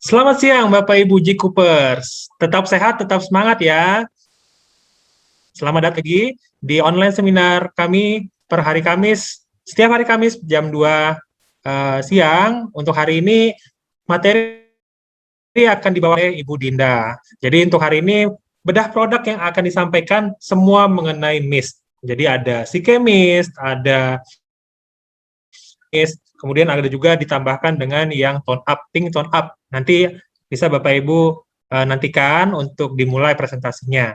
Selamat siang Bapak Ibu G-Coopers. Tetap sehat, tetap semangat ya. Selamat datang lagi di online seminar kami per hari Kamis. Setiap hari Kamis jam 2 siang. Untuk hari ini materi akan dibawa oleh Ibu Dinda. Jadi untuk hari ini bedah produk yang akan disampaikan semua mengenai mist. Jadi ada Sikemist, ada kemudian ada juga ditambahkan dengan yang tone up, pink tone up. Nanti bisa Bapak Ibu nantikan untuk dimulai presentasinya.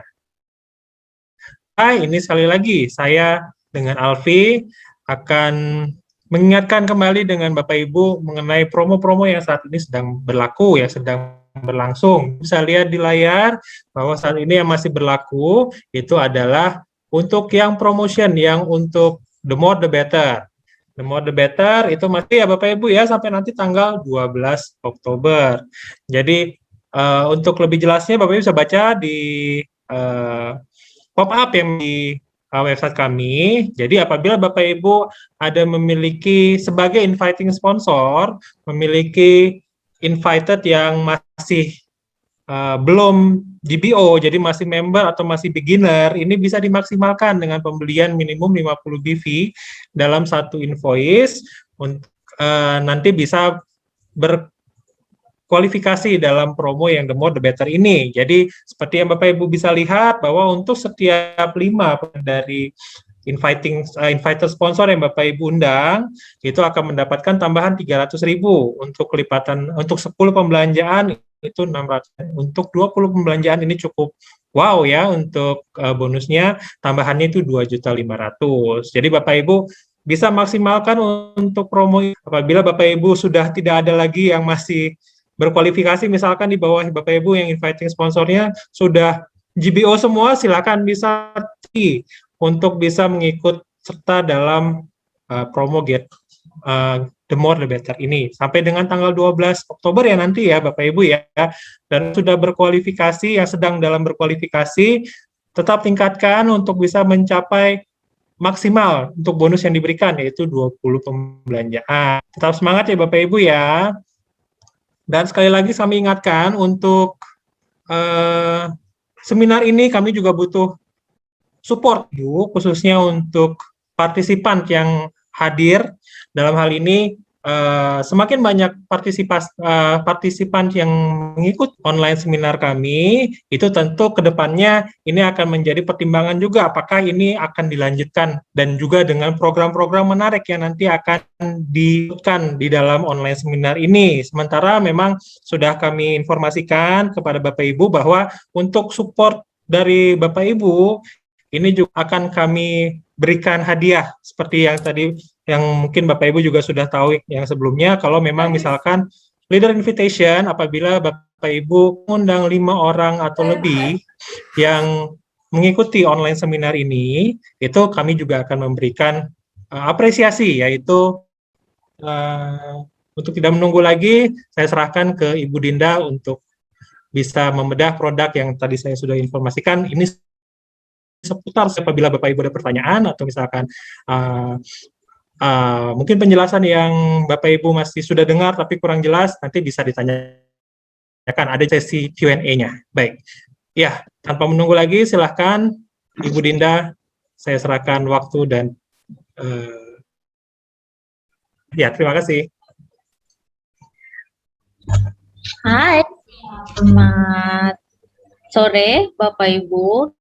Hai, ini sekali lagi saya dengan Alfi akan mengingatkan kembali dengan Bapak Ibu mengenai promo-promo yang saat ini sedang berlaku, ya sedang berlangsung. Bisa lihat di layar bahwa saat ini yang masih berlaku itu adalah untuk yang promotion, yang untuk the more the better. The more the better itu masih ya Bapak Ibu ya sampai nanti tanggal 12 Oktober. Jadi untuk lebih jelasnya Bapak Ibu bisa baca di pop-up yang di website kami. Jadi apabila Bapak Ibu ada memiliki sebagai inviting sponsor, memiliki invited yang masih belum DBO, jadi masih member atau masih beginner, ini bisa dimaksimalkan dengan pembelian minimum 50 BV dalam satu invoice, untuk nanti bisa berkualifikasi dalam promo yang the more the better ini. Jadi seperti yang Bapak Ibu bisa lihat bahwa untuk setiap 5 dari inviter sponsor yang Bapak Ibu undang, itu akan mendapatkan tambahan 300.000 untuk kelipatan untuk 10 pembelanjaan itu 600. Untuk 20 pembelanjaan ini cukup wow ya untuk bonusnya tambahannya itu 2.500.000. Jadi Bapak Ibu bisa maksimalkan untuk promo apabila Bapak Ibu sudah tidak ada lagi yang masih berkualifikasi, misalkan di bawah Bapak Ibu yang inviting sponsornya sudah GBO semua, silakan bisa untuk bisa mengikut serta dalam promo Get the more the better ini sampai dengan tanggal 12 Oktober ya nanti ya Bapak Ibu ya. Dan sudah berkualifikasi, yang sedang dalam berkualifikasi, tetap tingkatkan untuk bisa mencapai maksimal untuk bonus yang diberikan yaitu 20 pembelanjaan. Tetap semangat ya Bapak Ibu ya. Dan sekali lagi kami ingatkan untuk seminar ini kami juga butuh support Bu, khususnya untuk partisipan yang hadir. Dalam hal ini semakin banyak partisipan yang mengikut online seminar kami, itu tentu ke depannya ini akan menjadi pertimbangan juga apakah ini akan dilanjutkan dan juga dengan program-program menarik yang nanti akan dilakukan di dalam online seminar ini. Sementara memang sudah kami informasikan kepada Bapak Ibu bahwa untuk support dari Bapak Ibu ini juga akan kami berikan hadiah seperti yang tadi yang mungkin Bapak Ibu juga sudah tahu yang sebelumnya. Kalau memang misalkan leader invitation apabila Bapak Ibu mengundang 5 orang atau lebih yang mengikuti online seminar ini, itu kami juga akan memberikan apresiasi, yaitu untuk tidak menunggu lagi, saya serahkan ke Ibu Dinda untuk bisa membedah produk yang tadi saya sudah informasikan. Ini seputar apabila Bapak Ibu ada pertanyaan atau misalkan mungkin penjelasan yang Bapak Ibu masih sudah dengar tapi kurang jelas, nanti bisa ditanyakan, ada sesi Q&A-nya. Baik, ya tanpa menunggu lagi silahkan Ibu Dinda, saya serahkan waktu dan ya terima kasih. Hai, selamat sore Bapak Ibu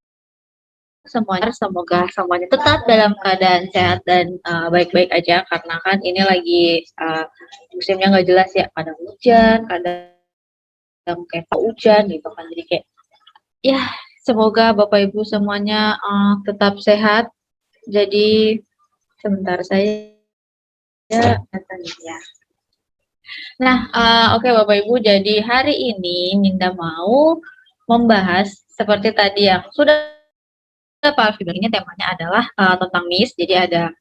semuanya. Semoga semuanya tetap dalam keadaan sehat dan baik-baik aja, karena kan ini lagi musimnya nggak jelas ya, kadang hujan, kadang kayak hujan gitu kan, jadi kayak ya semoga Bapak Ibu semuanya tetap sehat. Jadi sebentar saya ya. Nah, oke Bapak Ibu, jadi hari ini Minda mau membahas seperti tadi yang sudah Pak Alfi bilang, ini temanya adalah tentang mist. Jadi ada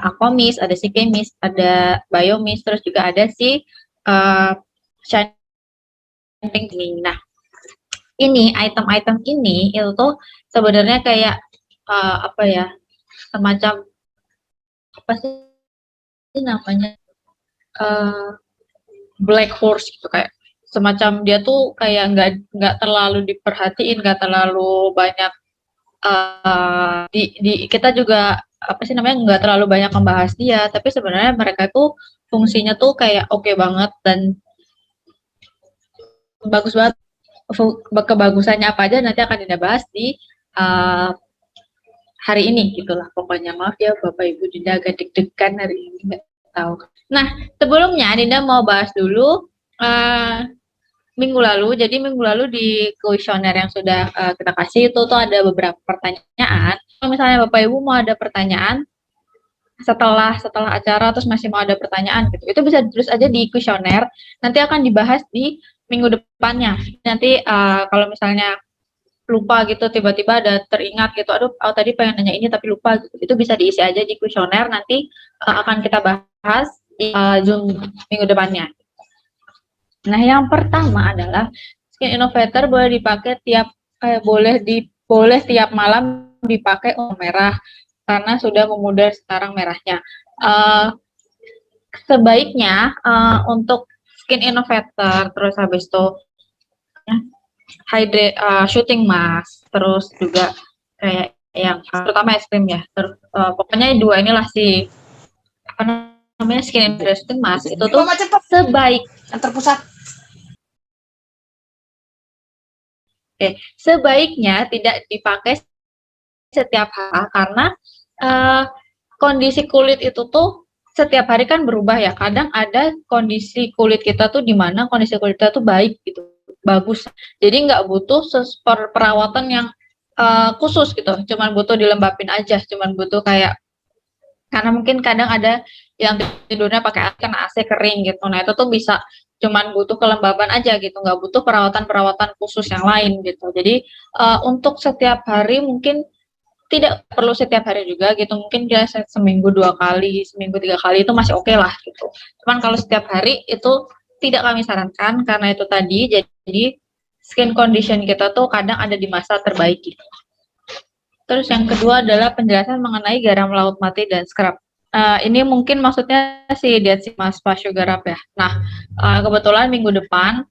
aquamist, ada sikemist, ada biomist, terus juga ada si shining ini. Nah, ini item-item ini itu tuh sebenarnya kayak apa ya, semacam apa sih namanya, black horse gitu, kayak semacam dia tuh kayak nggak terlalu diperhatiin, nggak terlalu banyak kita juga apa sih namanya nggak terlalu banyak membahas dia, tapi sebenarnya mereka tuh fungsinya tuh kayak oke banget dan bagus banget. Kebagusannya apa aja nanti akan kita bahas di uh, hari ini gitulah pokoknya. Maaf ya Bapak Ibu, Dinda agak deg-degan hari ini, nggak tahu. Nah, sebelumnya Dinda mau bahas dulu minggu lalu. Jadi minggu lalu di kuesioner yang sudah kita kasih itu tuh ada beberapa pertanyaan. Kalau misalnya Bapak Ibu mau ada pertanyaan setelah acara terus masih mau ada pertanyaan gitu, itu bisa terus aja di kuesioner. Nanti akan dibahas di minggu depannya. Nanti kalau misalnya lupa gitu tiba-tiba ada teringat gitu, aduh tadi pengen nanya ini tapi lupa gitu, itu bisa diisi aja di kuesioner, nanti akan kita bahas di Zoom minggu depannya. Nah, yang pertama adalah Skin Innovator boleh dipakai boleh tiap malam dipakai untuk merah karena sudah memudar sekarang merahnya. Sebaiknya untuk Skin Innovator terus habis itu shooting mask, terus juga kayak yang terutama es krim ya. Pokoknya dua inilah si apa namanya skin shooting mask itu tuh sebaik yang terpusat. Sebaiknya tidak dipakai setiap hari karena kondisi kulit itu tuh setiap hari kan berubah ya. Kadang ada kondisi kulit kita tuh di mana kondisi kulit kita tuh baik gitu, bagus. Jadi nggak butuh perawatan yang khusus gitu. Cuman butuh dilembapin aja, cuman butuh kayak karena mungkin kadang ada yang tidurnya pakai kena AC kering gitu. Nah, itu tuh bisa cuman butuh kelembaban aja gitu, nggak butuh perawatan khusus yang lain gitu. Jadi untuk setiap hari mungkin tidak perlu setiap hari juga gitu, mungkin dia seminggu 2 kali, seminggu 3 kali itu masih oke lah gitu. Cuman kalau setiap hari itu tidak kami sarankan karena itu tadi, jadi skin condition kita tuh kadang ada di masa terbaik gitu. Terus yang kedua adalah penjelasan mengenai garam laut mati dan scrub. Ini mungkin maksudnya si Dead Sea Mask Spa Sugar Up ya. Nah, kebetulan minggu depan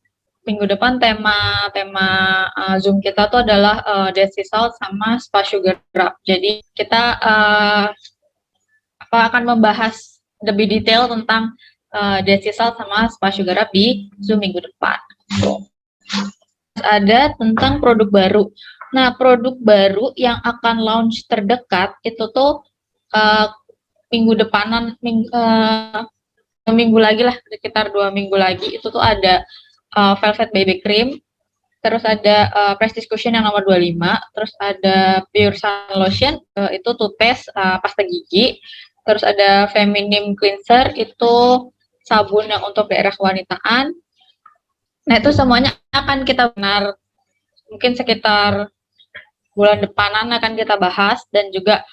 tema Zoom kita tuh adalah Dead Sea Salt sama Spa Sugar Up. Jadi kita akan membahas lebih detail tentang Dead Sea Salt sama Spa Sugar Up di Zoom minggu depan. Ada tentang produk baru. Nah, produk baru yang akan launch terdekat itu tuh minggu depanan, minggu lagi lah, sekitar 2 minggu lagi itu tuh ada Velvet Baby Cream, terus ada Prestige Cushion yang nomor 25, terus ada Pure Sun Lotion, itu toothpaste pasta gigi, terus ada Feminim Cleanser, itu sabun yang untuk daerah kewanitaan. Nah, itu semuanya akan kita benar mungkin sekitar bulan depanan akan kita bahas dan juga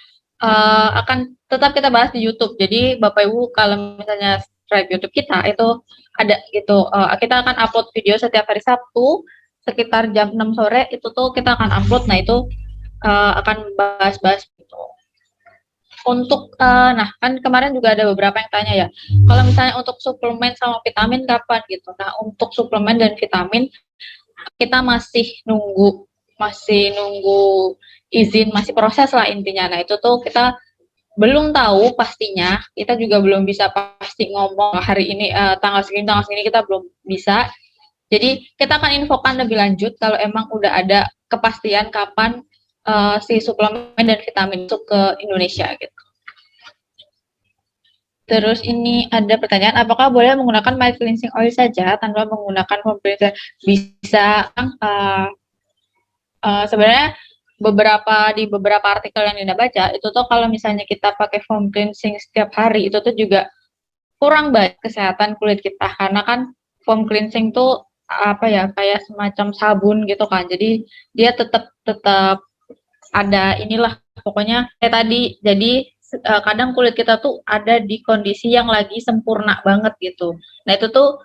akan tetap kita bahas di YouTube. Jadi Bapak Ibu kalau misalnya subscribe YouTube kita itu ada gitu, kita akan upload video setiap hari Sabtu sekitar jam 6 sore itu tuh kita akan upload. Nah, itu akan bahas-bahas gitu. Untuk nah kan kemarin juga ada beberapa yang tanya ya, kalau misalnya untuk suplemen sama vitamin kapan gitu. Nah, untuk suplemen dan vitamin kita masih nunggu izin, masih proses lah intinya. Nah, itu tuh kita belum tahu pastinya, kita juga belum bisa pasti ngomong hari ini tanggal segini kita belum bisa. Jadi kita akan infokan lebih lanjut kalau emang udah ada kepastian kapan si suplemen dan vitamin itu ke Indonesia gitu. Terus ini ada pertanyaan, apakah boleh menggunakan mild cleansing oil saja tanpa menggunakan foam cleanser? Bisa. Sebenarnya di beberapa artikel yang Dinda baca itu tuh kalau misalnya kita pakai foam cleansing setiap hari itu tuh juga kurang baik kesehatan kulit kita, karena kan foam cleansing tuh apa ya kayak semacam sabun gitu kan, jadi dia tetap ada inilah pokoknya kayak tadi. Jadi kadang kulit kita tuh ada di kondisi yang lagi sempurna banget gitu. Nah, itu tuh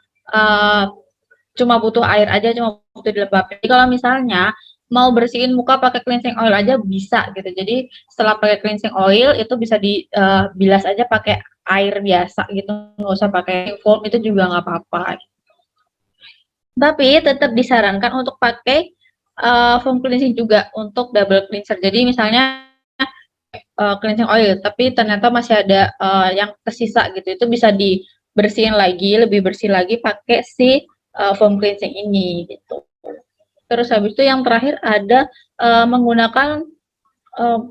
cuma butuh air aja, cuma butuh dilembabin. Jadi kalau misalnya mau bersihin muka pakai cleansing oil aja bisa gitu. Jadi setelah pakai cleansing oil itu bisa dibilas aja pakai air biasa gitu, nggak usah pakai foam, itu juga nggak apa-apa. Tapi tetap disarankan untuk pakai foam cleansing juga untuk double cleanser. Jadi misalnya cleansing oil, tapi ternyata masih ada yang tersisa gitu, itu bisa dibersihin lagi, lebih bersih lagi pakai si foam cleansing ini gitu. Terus habis itu yang terakhir ada menggunakan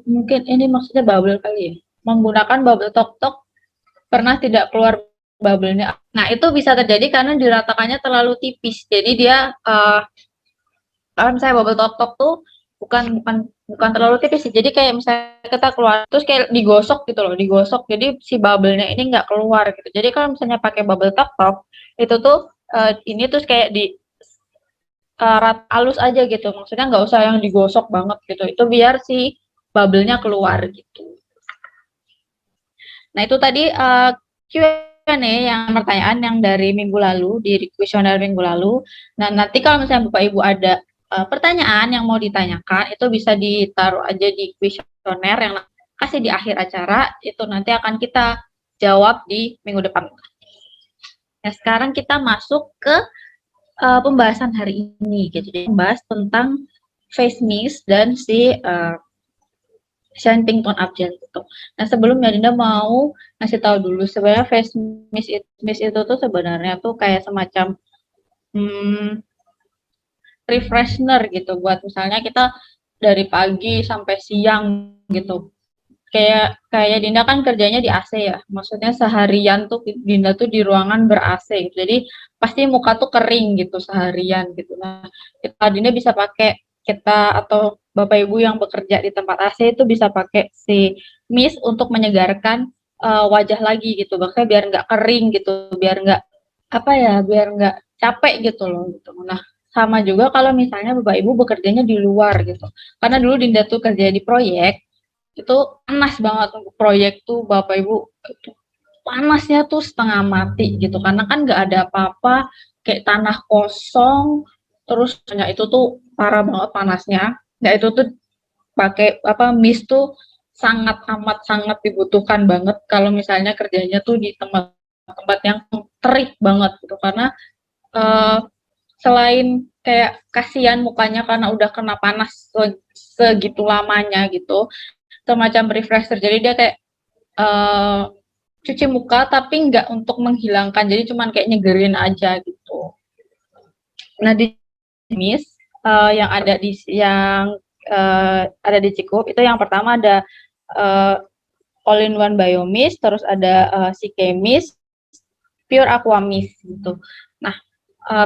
mungkin ini maksudnya bubble kali ya, menggunakan bubble tok-tok pernah tidak keluar bubble-nya. Nah, itu bisa terjadi karena diratakannya terlalu tipis. Jadi dia kalau misalnya bubble tok-tok tuh bukan bukan bukan terlalu tipis sih. Jadi kayak misalnya kita keluar terus kayak digosok gitu loh, digosok. Jadi si bubble-nya ini nggak keluar gitu. Jadi kalau misalnya pakai bubble tok-tok itu tuh ini terus kayak di halus aja gitu. Maksudnya nggak usah yang digosok banget gitu. Itu biar si bubble-nya keluar gitu. Nah, itu tadi Q&A yang pertanyaan yang dari minggu lalu, di kuesioner minggu lalu. Nah, nanti kalau misalnya Bapak Ibu ada pertanyaan yang mau ditanyakan, itu bisa ditaruh aja di kuesioner yang kasih di akhir acara, itu nanti akan kita jawab di minggu depan. Nah, sekarang kita masuk ke pembahasan hari ini, gitu. Jadi, membahas tentang face mist dan si Shanting tone up gitu. Nah, sebelumnya Dinda mau ngasih tahu dulu sebenarnya face mist itu tuh sebenarnya tuh kayak semacam refreshener gitu buat misalnya kita dari pagi sampai siang gitu. Kayak Dinda kan kerjanya di AC ya. Maksudnya seharian tuh Dinda tuh di ruangan ber-AC gitu. Jadi pasti muka tuh kering gitu seharian gitu. Nah, Dinda bisa pakai kita atau Bapak Ibu yang bekerja di tempat AC itu bisa pakai si mist untuk menyegarkan wajah lagi gitu. Bahkan biar nggak kering gitu, biar nggak apa ya, biar nggak capek gitu loh gitu. Nah, sama juga kalau misalnya Bapak Ibu bekerjanya di luar gitu. Karena dulu Dinda tuh kerja di proyek, itu panas banget untuk proyek tuh Bapak Ibu, panasnya tuh setengah mati gitu karena kan nggak ada apa-apa, kayak tanah kosong, terus banyak itu tuh parah banget panasnya. Nah, itu tuh pakai apa mist tuh sangat amat sangat dibutuhkan banget kalau misalnya kerjanya tuh di tempat-tempat yang terik banget gitu karena uh, selain kayak kasihan mukanya karena udah kena panas segitu lamanya gitu, semacam refresher. Jadi dia kayak cuci muka tapi nggak untuk menghilangkan, jadi cuman kayak nyegerin aja gitu. Nah, di jenis yang ada di Cikup itu yang pertama ada all-in-one Biomist, terus ada CK Mist, Pure Aqua Mist gitu. Nah,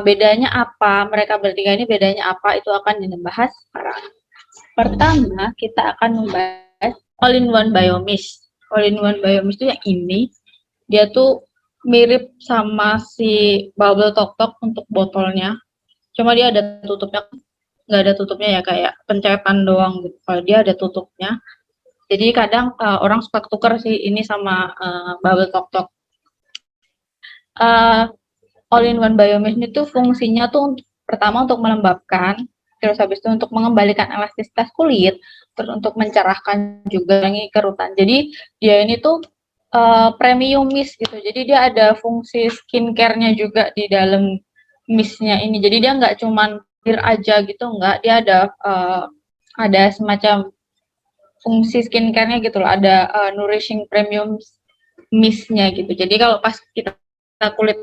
bedanya apa? Mereka bertiga ini bedanya apa? Itu akan dibahas sekarang. Pertama, kita akan membahas all-in-one Biomist. All-in-one Biomist itu yang ini, dia tuh mirip sama si Bubble Tok Tok untuk botolnya. Cuma dia ada tutupnya, nggak ada tutupnya ya, kayak pencetan doang gitu. Kalau dia ada tutupnya. Jadi kadang orang suka tuker sih ini sama Bubble Tok Tok. All-in-one Biomist itu fungsinya tuh pertama untuk melembabkan, terus habis itu untuk mengembalikan elastisitas kulit, terus untuk mencerahkan juga mengurangi kerutan. Jadi dia ini tuh premium mist gitu. Jadi dia ada fungsi skincare-nya juga di dalam mistnya ini. Jadi dia nggak cuman clear aja gitu, nggak. Dia ada semacam fungsi skincare-nya gitu loh. Ada nourishing premium mistnya gitu. Jadi kalau pas kita kulit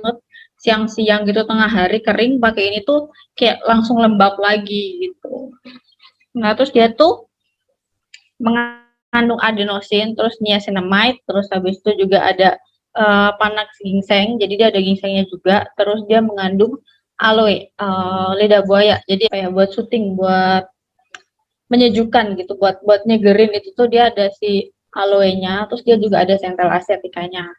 siang-siang gitu tengah hari kering pakai ini tuh kayak langsung lembab lagi gitu. Nah, terus dia tuh mengandung adenosin, terus niacinamide, terus habis itu juga ada panax ginseng, jadi dia ada ginsengnya juga, terus dia mengandung aloe, lidah buaya, jadi kayak buat syuting, buat menyejukkan gitu, buat nyegerin itu tuh dia ada si aloe-nya, terus dia juga ada sentel asetikanya.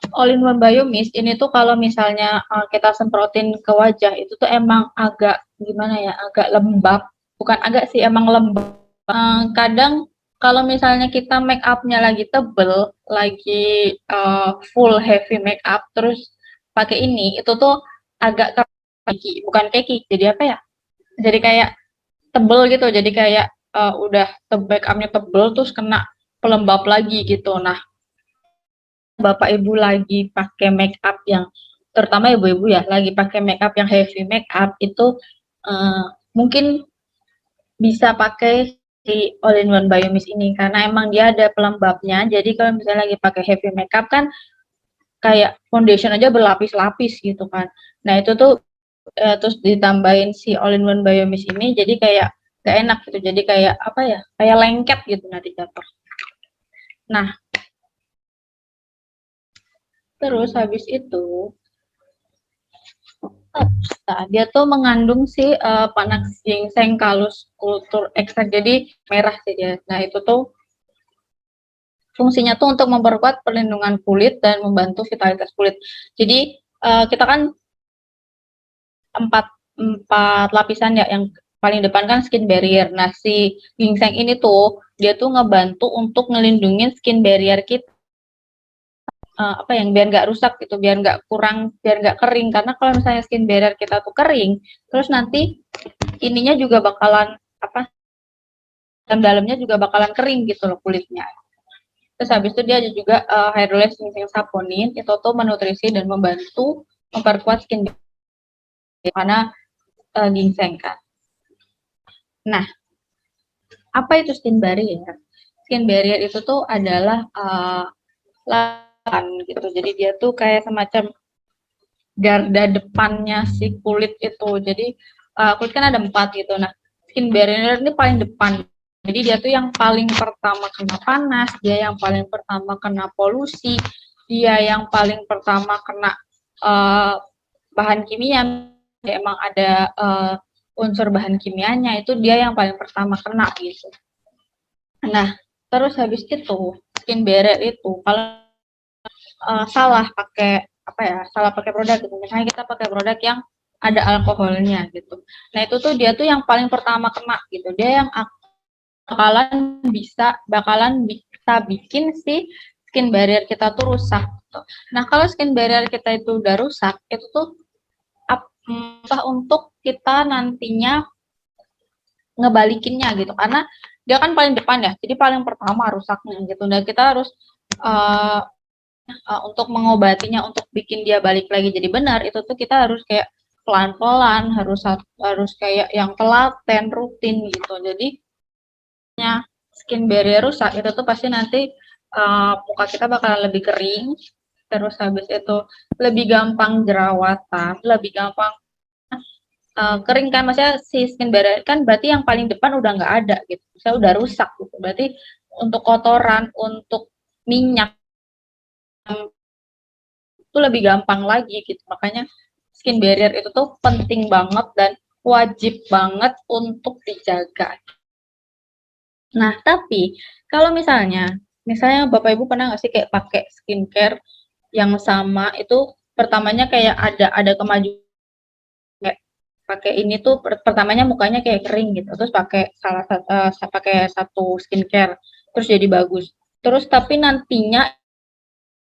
All-in-one Biomist ini tuh kalau misalnya kita semprotin ke wajah itu tuh emang agak gimana ya, agak lembab, bukan agak sih, emang lembab. Kadang kalau misalnya kita make up-nya lagi tebel, lagi full heavy make up, terus pakai ini, itu tuh agak keki, bukan keki, jadi apa ya? Jadi kayak tebel gitu, jadi kayak udah make up-nya tebel, terus kena pelembab lagi gitu. Nah, Bapak Ibu lagi pakai make up yang terutama ibu-ibu ya, lagi pakai makeup yang heavy makeup itu mungkin bisa pakai si all-in-one Biomist ini karena emang dia ada pelembabnya. Jadi kalau misalnya lagi pakai heavy makeup kan kayak foundation aja berlapis-lapis gitu kan. Nah itu tuh terus ditambahin si all-in-one Biomist ini jadi kayak gak enak gitu. Jadi kayak apa ya? Kayak lengket gitu nanti jatuh. Nah terus habis itu dia tuh mengandung si Panax ginseng kalus kultur ekstrak, jadi merah sih dia. Nah itu tuh fungsinya tuh untuk memperkuat perlindungan kulit dan membantu vitalitas kulit. Jadi kita kan empat lapisan ya, yang paling depan kan skin barrier. Nah si ginseng ini tuh dia tuh ngebantu untuk ngelindungin skin barrier kita, apa yang biar nggak rusak gitu, biar nggak kurang, biar nggak kering. Karena kalau misalnya skin barrier kita tuh kering, terus nanti ininya juga bakalan apa, dalamnya juga bakalan kering gitu loh kulitnya. Terus habis itu dia ada juga hydrolyzed ginseng saponin, itu tuh menutrisi dan membantu memperkuat skin karena ginseng kan. Nah, apa itu skin barrier? Skin barrier itu tuh adalah lapisan gitu. Jadi dia tuh kayak semacam garda depannya si kulit itu. Jadi kulit kan ada 4 gitu. Nah, skin barrier ini paling depan. Jadi dia tuh yang paling pertama kena panas, dia yang paling pertama kena polusi, dia yang paling pertama kena bahan kimia. Emang ada unsur bahan kimianya, itu dia yang paling pertama kena gitu. Nah, terus habis itu skin barrier itu kalau salah pakai apa ya, salah pakai produk gitu. Misalnya kita pakai produk yang ada alkoholnya gitu. Nah, itu tuh dia tuh yang paling pertama kena gitu. Dia yang bakalan bisa bikin si skin barrier kita tuh rusak gitu. Nah, kalau skin barrier kita itu udah rusak, itu tuh untuk kita nantinya ngebalikinnya gitu. Karena dia kan paling depan ya, jadi paling pertama rusaknya gitu. Dan kita harus untuk mengobatinya, untuk bikin dia balik lagi jadi benar, itu tuh kita harus kayak pelan-pelan, harus kayak yang telaten, rutin gitu. Jadi skin barrier rusak itu tuh pasti nanti muka kita bakalan lebih kering, terus habis itu lebih gampang jerawatan, lebih gampang kering kan, maksudnya si skin barrier kan berarti yang paling depan udah nggak ada gitu, saya udah rusak gitu, berarti untuk kotoran, untuk minyak itu lebih gampang lagi gitu. Makanya skin barrier itu tuh penting banget dan wajib banget untuk dijaga. Nah, tapi kalau misalnya Bapak Ibu pernah nggak sih kayak pakai skincare yang sama itu, pertamanya kayak ada kemajuan, kayak pakai ini tuh pertamanya mukanya kayak kering gitu, terus pakai pakai satu skincare terus jadi bagus. Terus tapi nantinya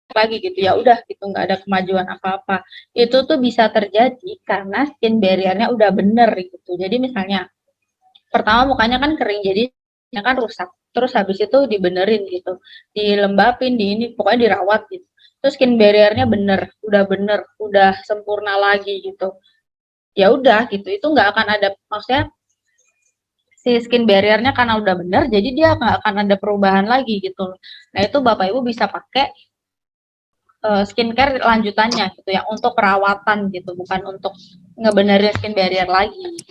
lagi gitu ya udah gitu, nggak ada kemajuan apa-apa. Itu tuh bisa terjadi karena skin barrier-nya udah bener gitu. Jadi misalnya pertama mukanya kan kering, jadi ya kan rusak, terus habis itu dibenerin gitu, dilembapin, di ini pokoknya dirawat gitu, terus skin barrier-nya bener, udah sempurna lagi gitu, ya udah gitu, itu nggak akan ada, maksudnya si skin barrier-nya karena udah bener, jadi dia nggak akan ada perubahan lagi gitu. Nah itu Bapak Ibu bisa pakai skincare lanjutannya gitu ya, untuk perawatan gitu, bukan untuk ngebenerin skin barrier lagi.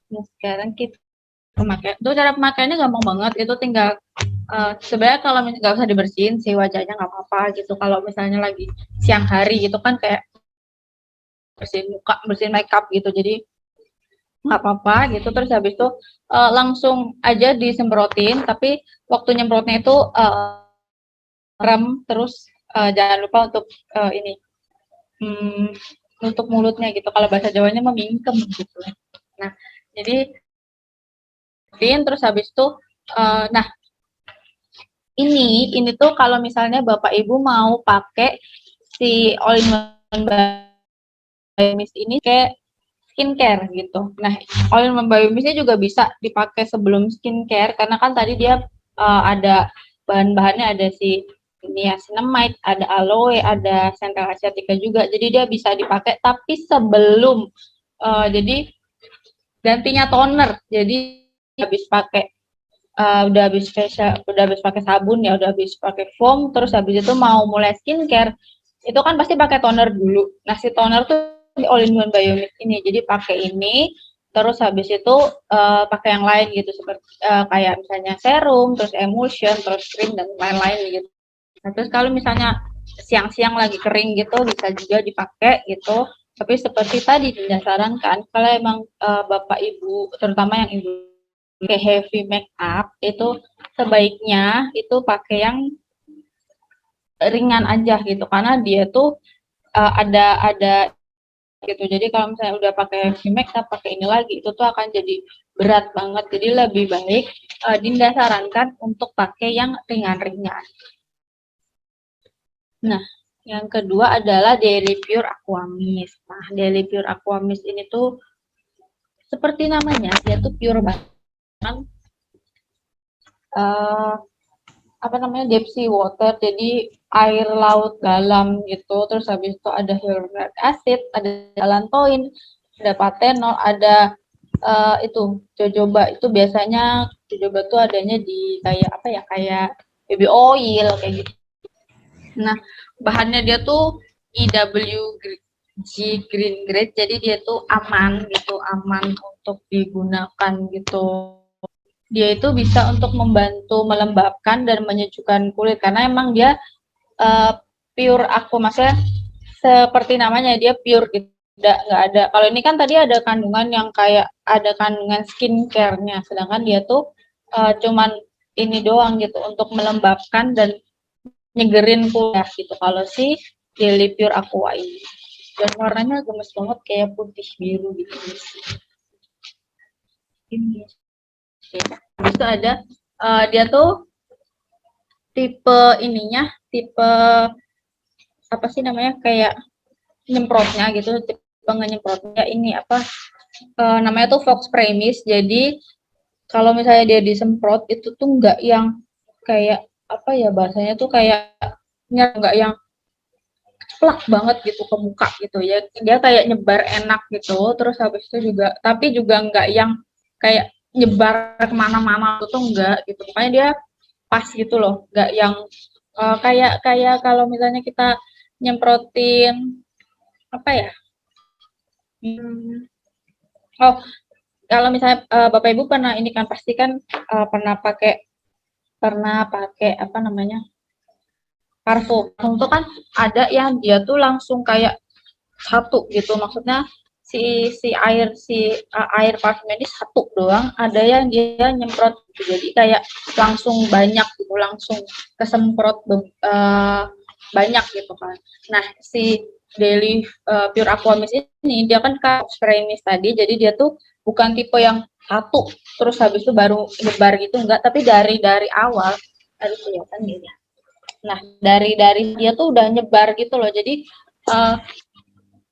Nah, sekarang kita pemakaian. Itu cara pemakaiannya gampang banget. Itu tinggal sebenarnya kalau misalnya nggak usah dibersihin sih wajahnya, nggak apa-apa gitu. Kalau misalnya lagi siang hari itu kan kayak bersihin muka, bersihin makeup gitu. Jadi nggak apa-apa gitu. Terus habis itu langsung aja disemprotin. Tapi waktu nyemprotnya itu rem, terus jangan lupa untuk ini nutup mulutnya gitu. Kalau bahasa Jawanya memingkem gitu. Nah, jadi terus habis itu nah ini tuh kalau misalnya Bapak Ibu mau pakai si all-in-one Biomist ini kayak skincare gitu. Nah, all-in-one Biomist-nya juga bisa dipakai sebelum skincare karena kan tadi dia ada bahan-bahannya, ada si niacinamide, ada aloe, ada central asiatica juga. Jadi dia bisa dipakai tapi sebelum jadi gantinya toner. Jadi habis pakai udah habis pakai sabun ya, udah habis pakai foam, terus habis itu mau mulai skincare, itu kan pasti pakai toner dulu. Nah, si toner tuh all-in-one biomix ini. Jadi pakai ini, terus habis itu pakai yang lain gitu seperti kayak misalnya serum, terus emulsion, terus krim dan lain-lain gitu. Nah, terus kalau misalnya siang-siang lagi kering gitu bisa juga dipakai gitu. Tapi seperti tadi disarankan kalau emang Bapak Ibu terutama yang ibu kayak heavy make up itu sebaiknya itu pakai yang ringan aja gitu karena dia tuh ada gitu. Jadi kalau misalnya udah pakai heavy make up pakai ini lagi itu tuh akan jadi berat banget. Jadi lebih baik Dinda sarankan untuk pakai yang ringan-ringan. Nah, yang kedua adalah Daily Pure Aqua Mist. Nah, Daily Pure Aqua Mist ini tuh seperti namanya, dia tuh pure banget. Apa namanya, deep sea water, jadi air laut dalam gitu. Terus habis itu ada hyaluronic acid, ada allantoin, ada pantenol, ada itu jojoba. Itu biasanya jojoba tuh adanya di kayak apa ya, kayak baby oil kayak gitu. Nah, bahannya dia tuh EWG Green Grade, jadi dia tuh aman gitu, aman untuk digunakan gitu. Dia itu bisa untuk membantu melembabkan dan menyejukkan kulit karena emang dia pure aqua, maksudnya seperti namanya dia pure gitu. Nggak ada. Kalau ini kan tadi ada kandungan yang kayak ada kandungan skincare-nya, sedangkan dia tuh cuman ini doang gitu untuk melembabkan dan nyegerin kulit gitu. Kalau si Daily Pure Aqua ini, dan warnanya gemes banget kayak putih biru gitu. Ini habis itu ada dia tuh tipe ininya, tipe apa sih namanya, kayak nyemprotnya gitu, tipe nyemprotnya ini apa namanya tuh Fox Premis. Jadi kalau misalnya dia disemprot itu tuh nggak yang kayak apa ya bahasanya tuh kayak nggak yang plak banget gitu ke muka gitu ya, dia kayak nyebar enak gitu. Terus habis itu juga tapi juga nggak yang kayak nyebar kemana-mana itu enggak gitu, makanya dia pas gitu loh, nggak yang kayak kayak kalau misalnya kita nyemprotin apa ya, oh kalau misalnya bapak ibu pernah ini kan pasti kan pernah pakai apa namanya parfum itu kan ada yang dia tuh langsung kayak satu gitu, maksudnya air parfumnya ini satu doang, ada yang dia nyemprot gitu. Jadi kayak langsung banyak gitu, langsung kesemprot banyak gitu kan. Nah, si Daily Pure Aqua Mist ini dia kan kayak spray mist tadi, jadi dia tuh bukan tipe yang satu terus habis itu baru nyebar gitu, enggak, tapi dari awal ada kelihatan gitu. Nah, dari dia tuh udah nyebar gitu loh. Jadi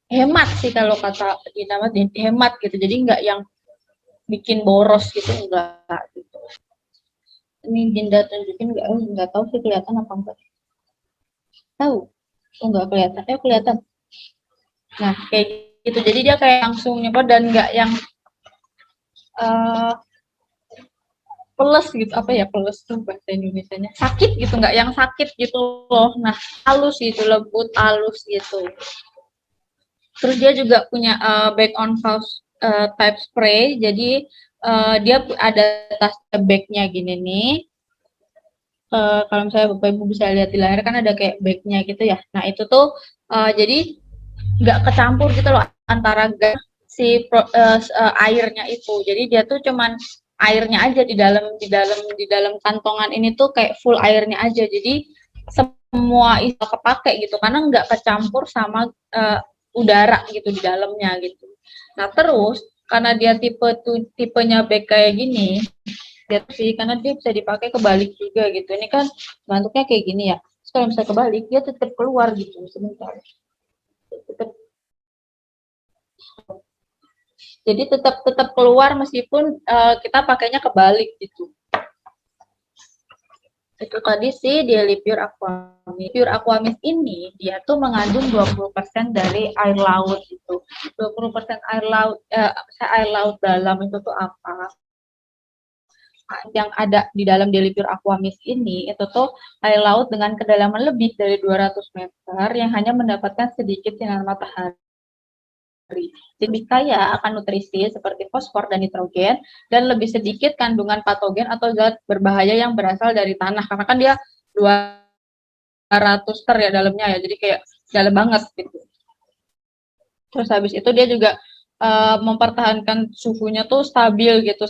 hemat sih kalau kata kita mah, hemat gitu. Jadi nggak yang bikin boros gitu, enggak gitu. Ini Dinda tunjukin nggak tahu sih kelihatan apa enggak. Tahu? Oh, nggak kelihatan. Kelihatan. Nah, kayak gitu. Jadi dia kayak langsung nyemprot dan nggak yang uh, peles gitu, apa ya, peles tuh bahasa Indonesianya, sakit gitu, nggak yang sakit gitu loh. Nah, halus gitu, lembut halus gitu. Terus dia juga punya back on house type spray, jadi dia ada tas bagnya gini nih. Kalau misalnya bapak ibu bisa lihat di layar kan ada kayak bagnya gitu ya. Nah itu tuh jadi nggak kecampur gitu loh antara gas airnya itu. Jadi dia tuh cuman airnya aja di dalam kantongan ini tuh kayak full airnya aja. Jadi semua itu kepake gitu karena nggak kecampur sama udara gitu di dalamnya gitu. Nah terus karena dia tipenya bag kayak gini, dia sih karena dia bisa dipakai kebalik juga gitu. Ini kan bentuknya kayak gini ya. Terus kalau misalnya kebalik dia tetap keluar gitu sebentar. Tetap, jadi tetap keluar meskipun kita pakainya kebalik gitu. Itu tadi sih Daily Pure Aquamis. Pure Aquamis ini dia tuh mengandung 20% dari air laut itu. 20% air laut dalam itu tuh apa? Yang ada di dalam Daily Pure Aquamis ini itu tuh air laut dengan kedalaman lebih dari 200 meter yang hanya mendapatkan sedikit sinar matahari. Jadi lebih kaya akan nutrisi seperti fosfor dan nitrogen dan lebih sedikit kandungan patogen atau zat berbahaya yang berasal dari tanah karena kan dia 200 ter ya dalamnya ya, jadi kayak dalam banget gitu. Terus habis itu dia juga mempertahankan suhunya tuh stabil gitu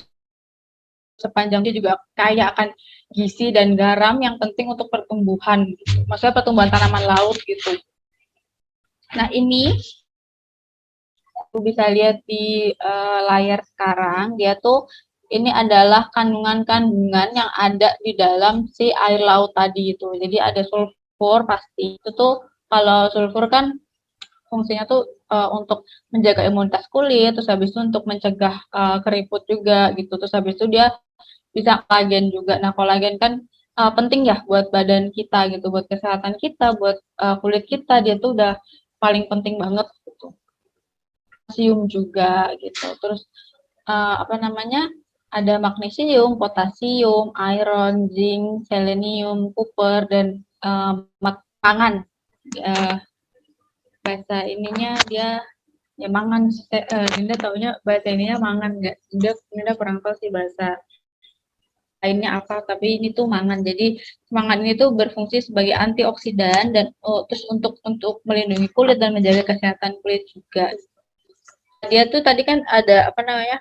sepanjang dia juga kaya akan gizi dan garam yang penting untuk pertumbuhan gitu. Maksudnya pertumbuhan tanaman laut gitu. Nah, ini aku bisa lihat di layar sekarang, dia tuh ini adalah kandungan-kandungan yang ada di dalam si air laut tadi itu. Jadi ada sulfur pasti. Itu tuh kalau sulfur kan fungsinya tuh untuk menjaga imunitas kulit, terus habis itu untuk mencegah keriput juga gitu. Terus habis itu dia bisa kolagen juga. Nah, kolagen kan penting ya buat badan kita gitu, buat kesehatan kita, buat kulit kita, dia tuh udah paling penting banget gitu. Kalsium juga gitu. Terus apa namanya? Ada magnesium, potasium, iron, zinc, selenium, copper dan mangan. Bahasa ininya dia ya mangan. Dinda taunya bahasa ininya mangan nggak? Dinda kurang tahu sih bahasa lainnya apa, tapi ini tuh mangan. Jadi mangan ini tuh berfungsi sebagai antioksidan dan terus untuk melindungi kulit dan menjaga kesehatan kulit juga. Dia tuh tadi kan ada apa namanya?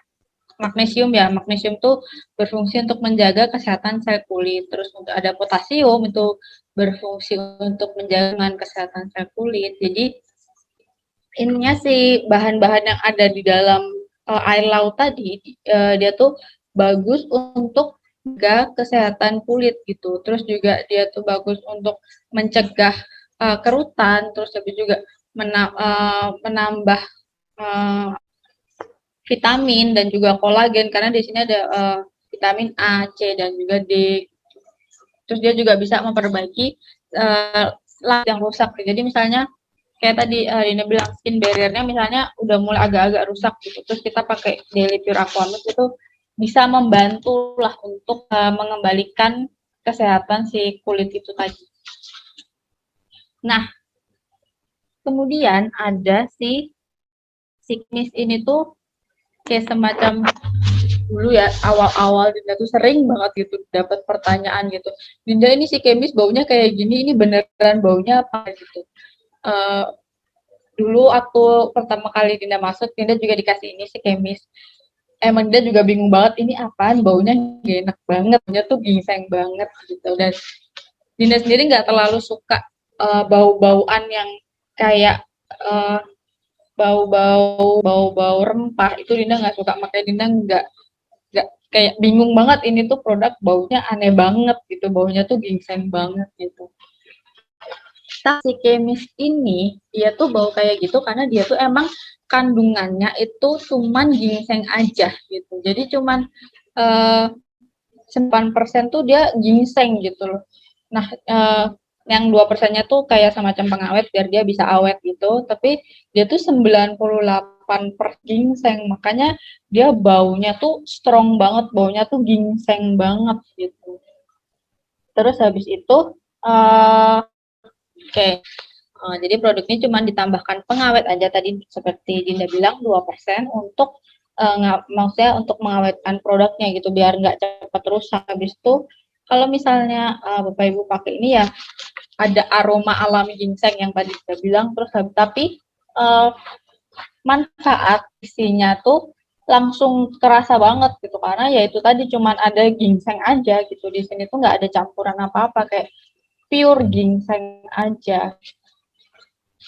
Magnesium ya. Magnesium tuh berfungsi untuk menjaga kesehatan sel kulit. Terus untuk ada potasium itu berfungsi untuk menjaga kesehatan sel kulit. Jadi ininya sih bahan-bahan yang ada di dalam air laut tadi dia tuh bagus untuk menjaga kesehatan kulit gitu. Terus juga dia tuh bagus untuk mencegah kerutan, terus habis juga menambah vitamin dan juga kolagen karena di sini ada vitamin A, C dan juga D. Terus dia juga bisa memperbaiki laut yang rusak. Jadi misalnya kayak tadi Dina bilang skin barrier-nya misalnya udah mulai agak-agak rusak gitu, terus kita pakai Daily Pure Aquamis itu bisa membantu lah untuk mengembalikan kesehatan si kulit itu tadi. Nah, kemudian ada si Signis ini tuh kayak semacam dulu ya awal-awal Dinda tuh sering banget gitu dapat pertanyaan gitu, Dinda ini si kemis baunya kayak gini, ini beneran baunya apa gitu. Dulu aku pertama kali Dinda masuk, Dinda juga dikasih ini si kemis. Emang Dinda juga bingung banget, ini apaan, baunya gak enak banget, baunya tuh ginseng banget gitu. Dan Dinda sendiri nggak terlalu suka bau-bauan yang kayak bau-bau rempah, itu Dinda nggak suka, makanya Dinda nggak kayak bingung banget ini tuh produk baunya aneh banget gitu, baunya tuh ginseng banget gitu. Si kemis ini dia tuh bau kayak gitu karena dia tuh emang kandungannya itu cuman ginseng aja gitu. Jadi cuman 9% tuh dia ginseng gitu loh. Nah, yang 2%-nya tuh kayak semacam pengawet biar dia bisa awet gitu, tapi dia tuh 98% ginseng, makanya dia baunya tuh strong banget, baunya tuh ginseng banget gitu. Terus habis itu jadi produk ini cuma ditambahkan pengawet aja tadi seperti Dinda bilang 2% untuk maksudnya untuk mengawetkan produknya gitu biar nggak cepat rusak. Habis itu kalau misalnya Bapak Ibu pakai ini ya ada aroma alami ginseng yang tadi Dinda bilang, terus tapi manfaat isinya tuh langsung terasa banget gitu karena ya itu tadi cuman ada ginseng aja gitu, di sini tuh nggak ada campuran apa-apa, kayak pure ginseng aja.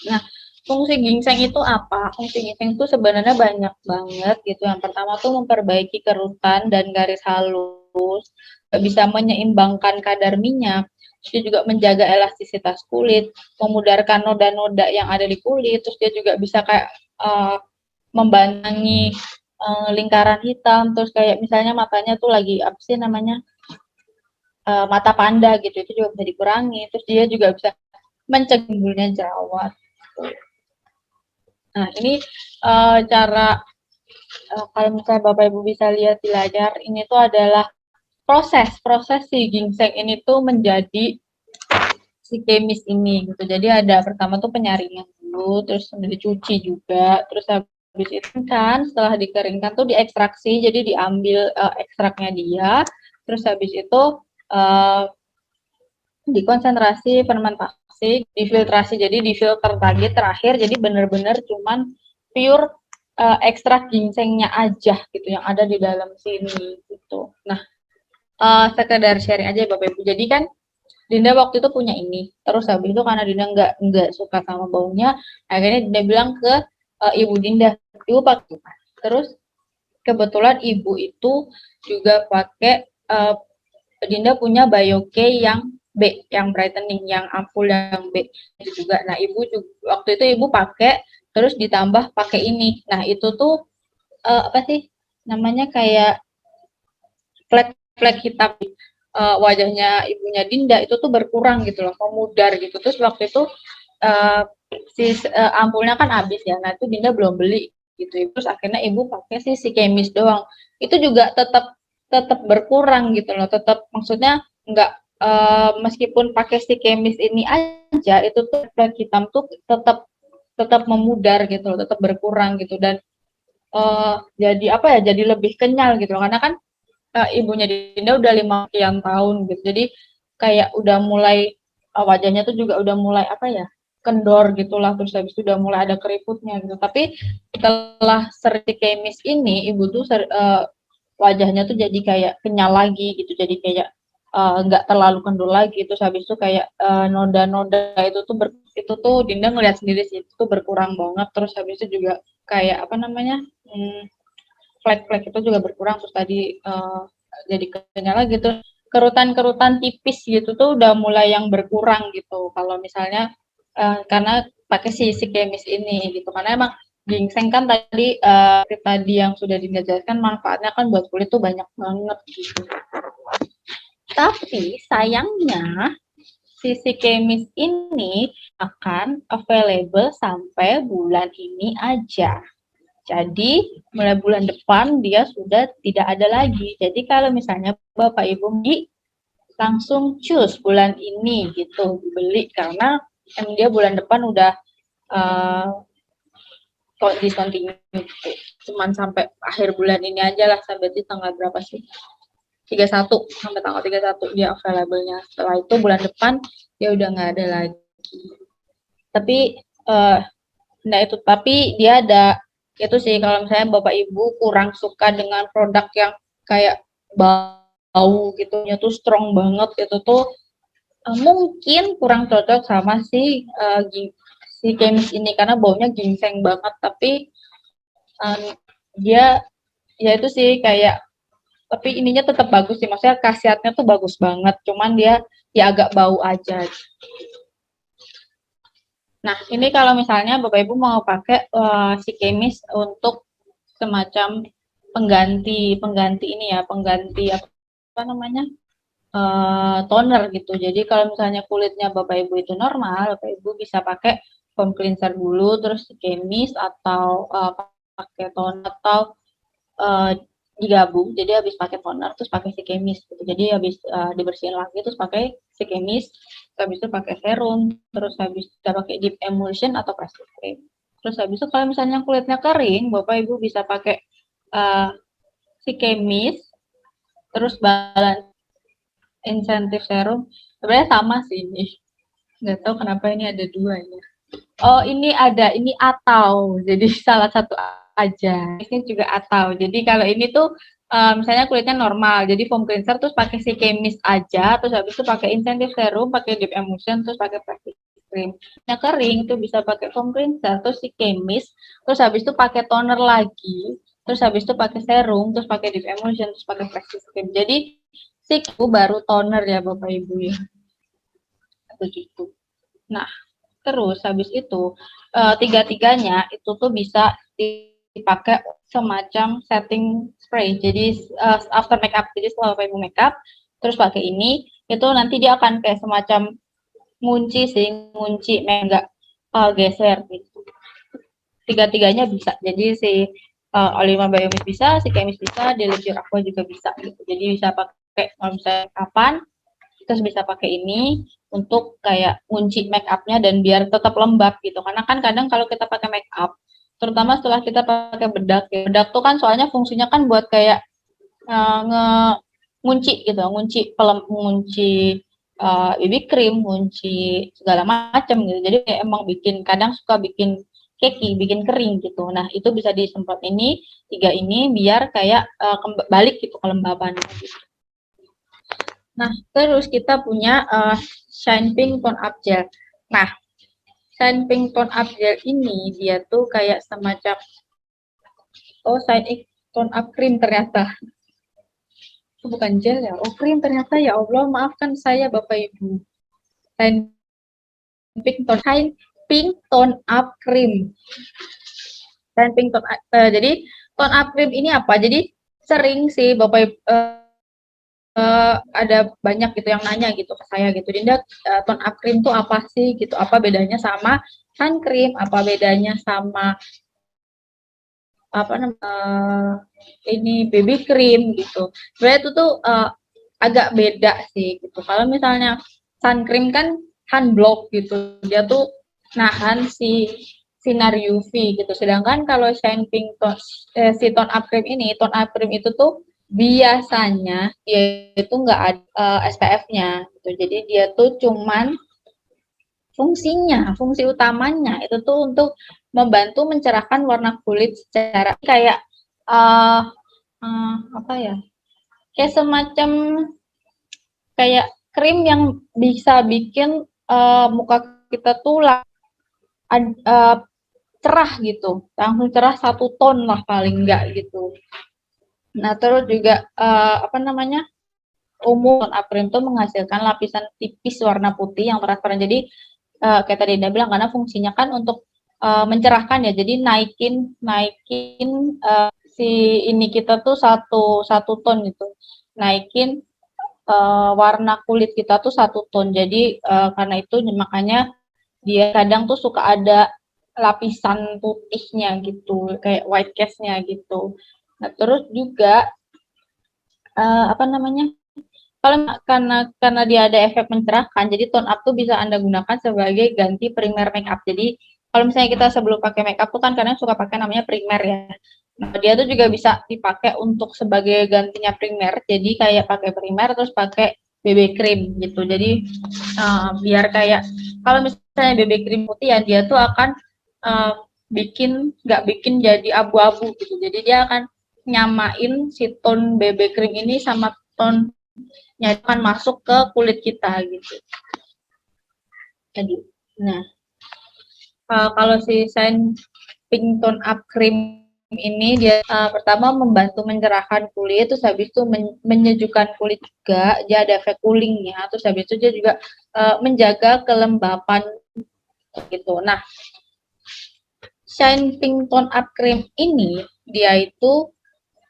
Nah, fungsi ginseng itu apa? Fungsi ginseng itu sebenarnya banyak banget gitu. Yang pertama tuh memperbaiki kerutan dan garis halus, bisa menyeimbangkan kadar minyak, dia juga menjaga elastisitas kulit, memudarkan noda-noda yang ada di kulit, terus dia juga bisa kayak membantangi lingkaran hitam, terus kayak misalnya matanya tuh lagi apa sih namanya? mata panda gitu, itu juga bisa dikurangi. Terus dia juga bisa mencegah timbulnya jerawat. Nah, ini cara kalau misalnya Bapak Ibu bisa lihat di layar, ini tuh adalah proses si ginseng ini tuh menjadi si kemis ini gitu. Jadi ada pertama tuh penyaringan dulu, terus dicuci juga, terus habis itu kan setelah dikeringkan tuh diekstraksi, jadi diambil ekstraknya dia, terus habis itu dikonsentrasi, fermentasi, difiltrasi, jadi difilter lagi terakhir, jadi benar-benar cuman pure ekstrak ginsengnya aja gitu yang ada di dalam sini gitu. Nah, sekedar sharing aja Bapak Ibu. Jadi kan Dinda waktu itu punya ini. Terus habis itu karena Dinda nggak suka sama baunya, akhirnya Dinda bilang ke ibu Dinda, ibu pakai. Terus kebetulan ibu itu juga pakai Dinda punya Bioke yang B, yang brightening, yang ampul yang B itu juga. Nah, ibu juga waktu itu ibu pakai terus ditambah pakai ini. Nah, itu tuh apa sih namanya kayak flek hitam wajahnya ibunya Dinda itu tuh berkurang gitu loh, memudar gitu. Terus waktu itu uh, ampulnya kan habis ya, nah itu Dinda belum beli gitu. Terus akhirnya ibu pakai si kemis doang. Itu juga tetap tetap berkurang gitu loh, tetap maksudnya nggak meskipun pakai si kemis ini aja itu tuh flek hitam tuh tetap memudar gitu loh, tetap berkurang gitu dan jadi apa ya, jadi lebih kenyal gitu loh. Karena kan ibunya Dinda udah 5 sekian tahun gitu. Jadi kayak udah mulai wajahnya tuh juga udah mulai apa ya, kendor gitulah, terus habis itu udah mulai ada keriputnya gitu. Tapi setelah seri kemis ini ibu tuh wajahnya tuh jadi kayak kenyal lagi gitu. Jadi kayak nggak terlalu kendor lagi. Terus habis itu kayak noda-noda itu tuh Dinda ngeliat sendiri sih, itu tuh berkurang banget. Terus habis itu juga kayak apa namanya, flek-flek itu juga berkurang. Terus tadi jadi kenyal lagi, terus kerutan-kerutan tipis gitu tuh udah mulai yang berkurang gitu kalau misalnya karena pakai si kemis ini gitu. Karena emang ginseng kan tadi yang sudah dijelaskan manfaatnya kan buat kulit tuh banyak banget gitu. Tapi sayangnya si kemis ini akan available sampai bulan ini aja. Jadi mulai bulan depan dia sudah tidak ada lagi. Jadi kalau misalnya Bapak Ibu langsung choose bulan ini gitu beli, karena dia bulan depan udah discontinue gitu. Cuman sampai akhir bulan ini aja lah, sampai di tanggal berapa sih? 31 sampai tanggal 31 dia available-nya. Setelah itu bulan depan dia udah nggak ada lagi. Tapi nah itu, tapi dia ada itu sih, kalau misalnya Bapak Ibu kurang suka dengan produk yang kayak bau gitu, tuh strong banget, itu tuh mungkin kurang cocok sama si kemis ini karena baunya ginseng banget. Tapi dia ya itu sih kayak, tapi ininya tetap bagus sih, maksudnya khasiatnya tuh bagus banget, cuman dia ya agak bau aja. Nah, ini kalau misalnya Bapak Ibu mau pakai si kemis untuk semacam pengganti ini ya, pengganti apa namanya, toner gitu. Jadi kalau misalnya kulitnya Bapak Ibu itu normal, Bapak Ibu bisa pakai foam cleanser dulu, terus si kemis atau pakai toner, atau digabung. Jadi habis pakai toner terus pakai si kemis gitu. Jadi habis dibersihin lagi terus pakai si kemis, habis itu pakai serum, terus habis kita pakai deep emulsion atau plastic cream. Terus habis itu kalau misalnya kulitnya kering, Bapak Ibu bisa pakai si kemis, terus balance insentif serum. Sebenarnya sama sih ini. Nggak tahu kenapa ini ada dua ya. Oh, ini atau jadi salah satu aja. Ini juga atau. Jadi kalau ini tuh misalnya kulitnya normal, jadi foam cleanser terus pakai si kemis aja, terus habis itu pakai insentif serum, pakai deep emulsion, terus pakai plastic cream. Nah, kering itu bisa pakai foam cleanser, terus si kemis, terus habis itu pakai toner lagi, terus habis itu pakai serum, terus pakai deep emulsion, terus pakai plastic cream. Jadi si baru toner ya Bapak Ibu ya. Begitu. Nah, terus habis itu tiga-tiganya itu tuh bisa dipakai semacam setting spray. Jadi after makeup, jadi setelah Bapak Ibu makeup terus pakai ini, itu nanti dia akan kayak semacam ngunci nggak geser gitu. Tiga-tiganya bisa. Jadi si Olima Biomis bisa, si Kemis bisa, Delicious Aqua juga bisa gitu. Jadi bisa pakai kalau misalnya kapan, terus bisa pakai ini untuk kayak ngunci make upnya dan biar tetap lembab gitu. Karena kan kadang kalau kita pakai make up, terutama setelah kita pakai bedak, ya. Bedak tuh kan soalnya fungsinya kan buat kayak nge ngunci gitu, ngunci BB cream, ngunci segala macam gitu. Jadi emang kadang suka bikin keki, bikin kering gitu. Nah, itu bisa disemprot ini, 3 ini biar kayak balik gitu kelembabannya gitu. Nah, terus kita punya Shine Pink Tone Up Gel. Nah, Shine Pink Tone Up Gel ini dia tuh kayak semacam Shine Tone Up Cream ternyata. Itu bukan gel ya. Oh, krim ternyata, ya Allah, maafkan saya Bapak Ibu. Shine Pink Tone Up Cream. Shine Pink Tone jadi tone up cream ini apa? Jadi sering sih Bapak Ibu ada banyak gitu yang nanya gitu ke saya gitu. Dinda, tone up cream tuh apa sih gitu? Apa bedanya sama sun cream? Apa bedanya sama apa namanya ini baby cream gitu. Sebenarnya itu tuh agak beda sih gitu. Kalau misalnya sun cream kan sunblock gitu, dia tuh nahan si sinar UV gitu. Sedangkan kalau Shine Pink si tone up cream ini, tone up cream itu tuh biasanya dia itu nggak ada SPF-nya gitu. Jadi dia tuh cuman fungsi utamanya itu tuh untuk membantu mencerahkan warna kulit secara kayak apa ya? Kayak semacam kayak krim yang bisa bikin muka kita tuh cerah gitu, langsung cerah 1 ton lah paling enggak gitu. Nah, terus juga apa namanya, tone up cream itu menghasilkan lapisan tipis warna putih yang transparan. Jadi kayak tadi Ida bilang, karena fungsinya kan untuk mencerahkan ya, jadi naikin si ini kita tuh satu ton gitu, naikin warna kulit kita tuh 1 ton. Jadi karena itu makanya dia kadang tuh suka ada lapisan putihnya gitu, kayak white cast-nya gitu. Nah, terus juga apa namanya, kalau karena dia ada efek mencerahkan, jadi tone up tuh bisa Anda gunakan sebagai ganti primer make up. Jadi kalau misalnya kita sebelum pakai make up tuh kan kadang suka pakai namanya primer ya. Nah, dia tuh juga bisa dipakai untuk sebagai gantinya primer. Jadi kayak pakai primer terus pakai BB cream gitu. Jadi biar kayak kalau misalnya BB cream putih ya, dia tuh akan nggak bikin jadi abu-abu gitu. Jadi dia akan nyamain si tone BB cream ini sama tone akan masuk ke kulit kita gitu. Jadi, nah kalau si Shine Pink Tone Up Cream ini dia pertama membantu mencerahkan kulit, terus habis itu menyejukkan kulit juga, dia ada efek coolingnya, terus habis itu dia juga menjaga kelembapan gitu. Nah, Shine Pink Tone Up Cream ini dia itu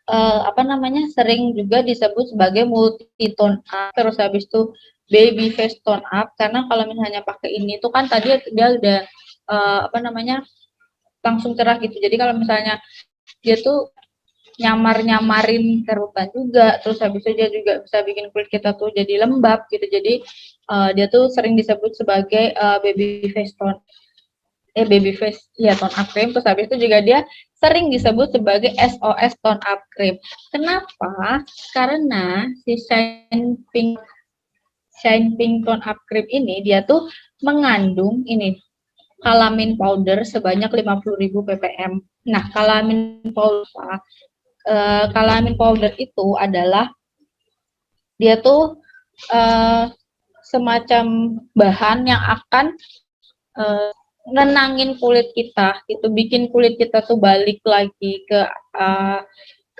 apa namanya, sering juga disebut sebagai multi tone up, terus habis itu baby face tone up, karena kalau misalnya pakai ini tuh kan tadi dia udah apa namanya, langsung cerah gitu. Jadi kalau misalnya dia tuh nyamarin kerutan juga, terus habis itu dia juga bisa bikin kulit kita tuh jadi lembab gitu. Jadi dia tuh sering disebut sebagai baby face tone up cream. Terus habis itu juga dia sering disebut sebagai SOS tone up cream. Kenapa? Karena si Shine Pink tone up cream ini dia tuh mengandung ini kalamin powder sebanyak 50.000 ppm. Nah, kalamin powder itu adalah dia tuh semacam bahan yang akan nenangin kulit kita gitu, bikin kulit kita tuh balik lagi ke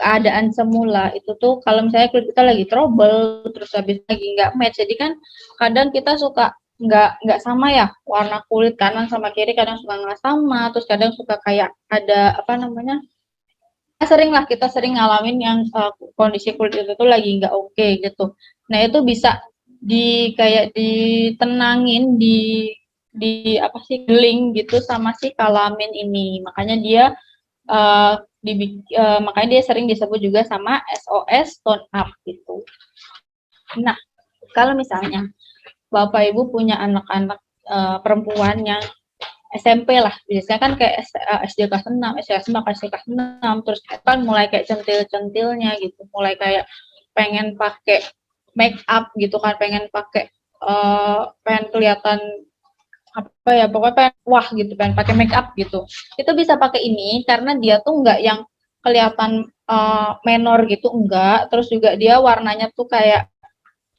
keadaan semula. Itu tuh kalau misalnya kulit kita lagi trouble, terus habis lagi nggak match, jadi kan kadang kita suka nggak sama ya warna kulit, kanan sama kiri kadang suka nggak sama, terus kadang suka kayak ada apa namanya, kita sering ngalamin yang kondisi kulit itu tuh lagi nggak oke gitu. Nah, itu bisa kayak ditenangin apa sih, geling gitu sama si Kalamin ini. Makanya dia makanya dia sering disebut juga sama SOS tone up gitu. Nah, kalau misalnya Bapak Ibu punya anak-anak perempuan yang SMP lah, biasanya kan kayak SD kelas 6, SMA kelas 6, terus kan mulai kayak centil-centilnya gitu, mulai kayak pengen pakai make up gitu kan, pengen pakai pengen kelihatan apa ya, pokoknya pengen wah gitu, pengen pakai make up gitu. Itu bisa pakai ini karena dia tuh nggak yang kelihatan menor gitu, enggak. Terus juga dia warnanya tuh kayak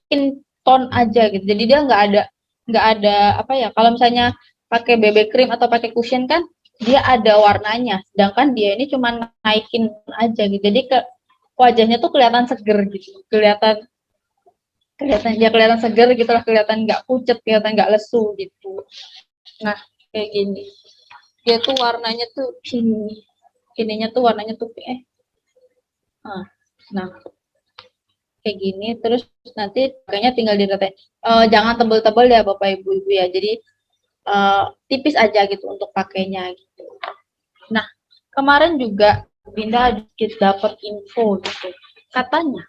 skin tone aja gitu. Jadi dia nggak ada apa ya, kalau misalnya pakai BB cream atau pakai cushion kan dia ada warnanya, sedangkan dia ini cuma naikin aja gitu. Jadi wajahnya tuh kelihatan seger gitu, kelihatan kelihatan seger gitu lah, kelihatan nggak pucet, kelihatan nggak lesu gitu. Nah, kayak gini. Dia tuh warnanya tuh ininya tuh warnanya tuh nah, kayak gini. Terus nanti kayaknya tinggal diratain. Jangan tebel-tebel ya Bapak Ibu ya. Jadi tipis aja gitu untuk pakainya gitu. Nah, kemarin juga Binda sedikit dapat info gitu. Katanya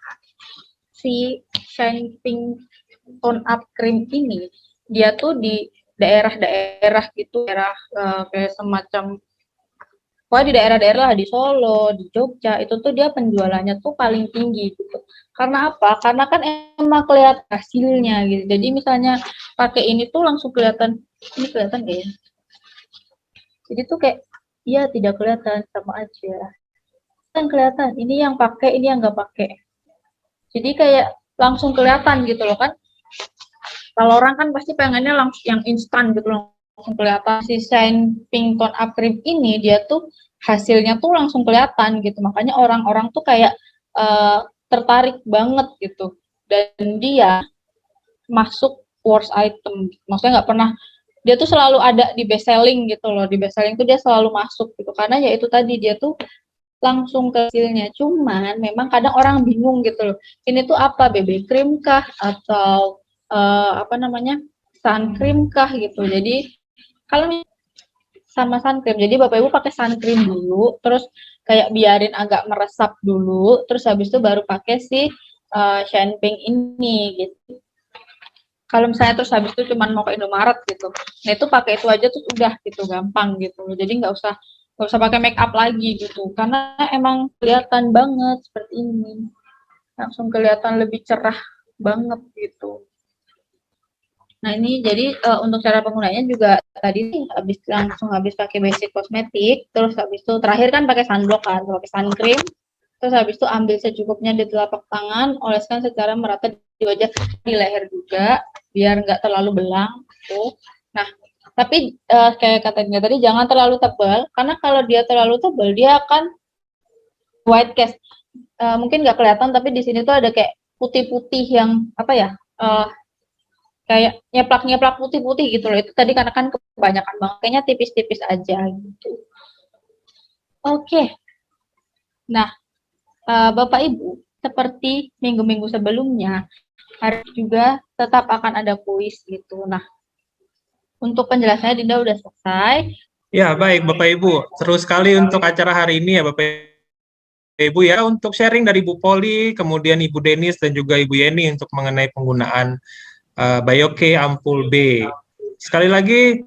si Shine Pink Tone Up Cream ini dia tuh di daerah-daerah gitu, daerah kayak semacam di daerah-daerah di Solo, di Jogja, itu tuh dia penjualannya tuh paling tinggi gitu. Karena apa? Karena kan emang kelihatan hasilnya gitu. Jadi misalnya pakai ini tuh langsung kelihatan, ini kelihatan gak ya? Jadi tuh kayak, iya tidak kelihatan, sama aja. Kan kelihatan, ini yang pakai, ini yang nggak pakai. Jadi kayak langsung kelihatan gitu loh kan. Kalau orang kan pasti pengennya langsung yang instan gitu loh, langsung kelihatan. Si Shine Pink Tone Up Cream ini dia tuh hasilnya tuh langsung kelihatan gitu, makanya orang-orang tuh kayak tertarik banget gitu, dan dia masuk worst item, maksudnya nggak pernah, dia tuh selalu ada di best selling gitu loh, di best selling tuh dia selalu masuk gitu, karena ya itu tadi dia tuh langsung ke hasilnya. Cuman memang kadang orang bingung gitu loh, ini tuh apa, BB cream kah atau apa namanya, sun cream kah gitu. Jadi kalau sama sun cream, jadi Bapak Ibu pakai sun cream dulu, terus kayak biarin agak meresap dulu, terus habis itu baru pakai si Shine Pink ini gitu. Kalau misalnya terus habis itu cuman mau ke Indomaret gitu, nah itu pakai itu aja tuh udah gitu, gampang gitu. Jadi nggak usah pakai make up lagi gitu, karena emang kelihatan banget seperti ini, langsung kelihatan lebih cerah banget gitu. Nah ini jadi untuk cara penggunanya juga tadi langsung habis pakai basic kosmetik, terus habis itu terakhir kan pakai sunblock kan, pakai sun cream, terus habis itu ambil secukupnya di telapak tangan, oleskan secara merata di wajah, di leher juga, biar nggak terlalu belang tuh. Nah tapi kayak katanya tadi jangan terlalu tebal, karena kalau dia terlalu tebal dia akan white cast. Mungkin nggak kelihatan tapi di sini tuh ada kayak putih-putih yang apa ya, kayak nyeplak-nyeplak putih-putih gitu loh. Itu tadi karena kan kebanyakan banget, kayaknya tipis-tipis aja gitu. Oke. Nah, Bapak Ibu, seperti minggu-minggu sebelumnya, hari juga tetap akan ada kuis gitu. Nah, untuk penjelasannya Dinda udah selesai. Ya, baik Bapak Ibu. Seru sekali untuk acara hari ini ya Bapak Ibu ya, untuk sharing dari Bu Poli, kemudian Ibu Denis dan juga Ibu Yeni untuk mengenai penggunaan Bioke Ampul B. Sekali lagi,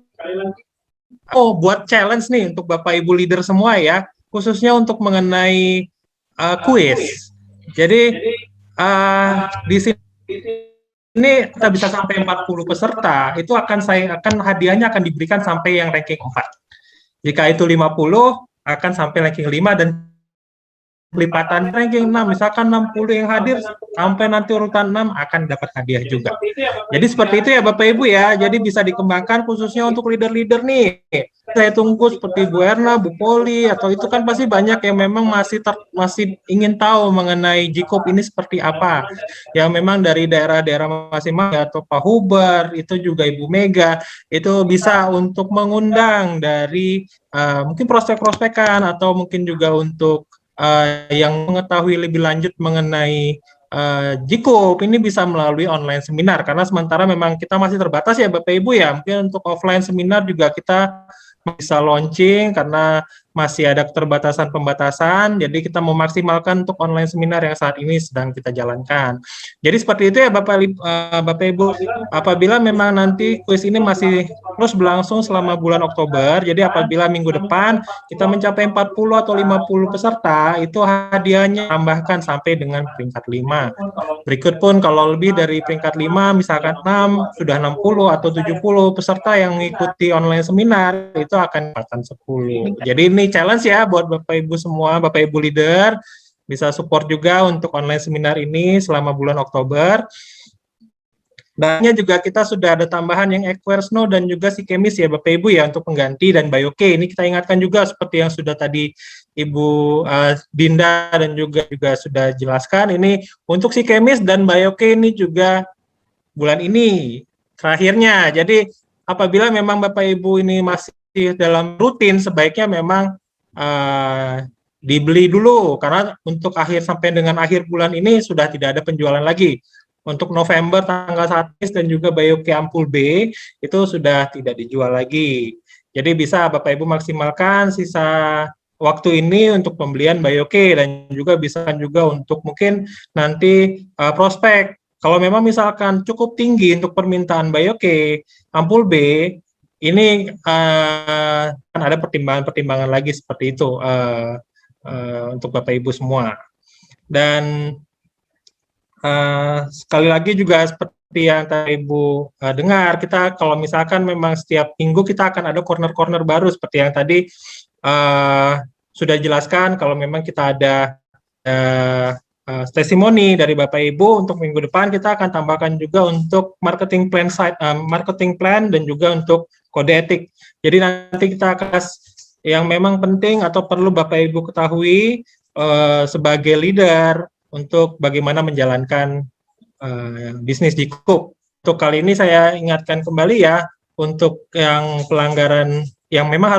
buat challenge nih untuk Bapak Ibu leader semua ya, khususnya untuk mengenai kuis. Jadi di sini kita bisa sampai 40 peserta, itu akan hadiahnya akan diberikan sampai yang ranking 4. Jika itu 50 akan sampai ranking 5 dan pelipatan ranking 6, misalkan 60 yang hadir sampai nanti urutan 6 akan dapat hadiah juga. Jadi seperti itu ya Bapak Ibu ya, jadi bisa dikembangkan khususnya untuk leader-leader nih. Saya tunggu seperti Bu Erna, Bu Poli, atau itu kan pasti banyak yang memang masih ingin tahu mengenai Jikop ini seperti apa. Yang memang dari daerah-daerah masing-masing, atau Pak Huber, itu juga Ibu Mega, itu bisa untuk mengundang dari mungkin prospek-prospekan, atau mungkin juga untuk yang mengetahui lebih lanjut mengenai Jikup ini bisa melalui online seminar karena sementara memang kita masih terbatas ya Bapak Ibu ya. Mungkin untuk offline seminar juga kita bisa launching karena masih ada keterbatasan pembatasan. Jadi kita memaksimalkan untuk online seminar yang saat ini sedang kita jalankan. Jadi seperti itu ya Bapak Ibu. Apabila memang nanti kuis ini masih terus berlangsung selama bulan Oktober, jadi apabila minggu depan kita mencapai 40 atau 50 peserta, itu hadiahnya tambahkan sampai dengan peringkat 5. Berikut pun kalau lebih dari peringkat 5, misalkan 6, sudah 60 atau 70 peserta yang mengikuti online seminar, itu akan dapatkan 10. Jadi ini challenge ya buat Bapak Ibu semua, Bapak Ibu leader, bisa support juga untuk online seminar ini selama bulan Oktober. Dan juga kita sudah ada tambahan yang Equersno dan juga Psikemis ya Bapak Ibu ya untuk pengganti dan Bioke. Ini kita ingatkan juga seperti yang sudah tadi Ibu Dinda dan juga sudah jelaskan, ini untuk Psikemis dan Bioke ini juga bulan ini terakhirnya. Jadi apabila memang Bapak Ibu ini masih dalam rutin, sebaiknya memang dibeli dulu karena untuk sampai dengan akhir bulan ini sudah tidak ada penjualan lagi. Untuk November tanggal 1 dan juga Bioke Ampul B itu sudah tidak dijual lagi. Jadi bisa Bapak Ibu maksimalkan sisa waktu ini untuk pembelian Bioke dan juga bisa juga untuk mungkin nanti prospek. Kalau memang misalkan cukup tinggi untuk permintaan Bioke Ampul B, ini kan ada pertimbangan-pertimbangan lagi seperti itu untuk Bapak Ibu semua. Dan sekali lagi juga seperti yang tadi Ibu dengar, kita kalau misalkan memang setiap minggu kita akan ada corner-corner baru seperti yang tadi sudah jelaskan. Kalau memang kita ada testimoni dari Bapak Ibu untuk minggu depan, kita akan tambahkan juga untuk marketing plan dan juga untuk kode etik. Jadi nanti kita akan yang memang penting atau perlu Bapak Ibu ketahui sebagai leader untuk bagaimana menjalankan bisnis Jikup. Untuk kali ini saya ingatkan kembali ya, untuk yang pelanggaran yang memang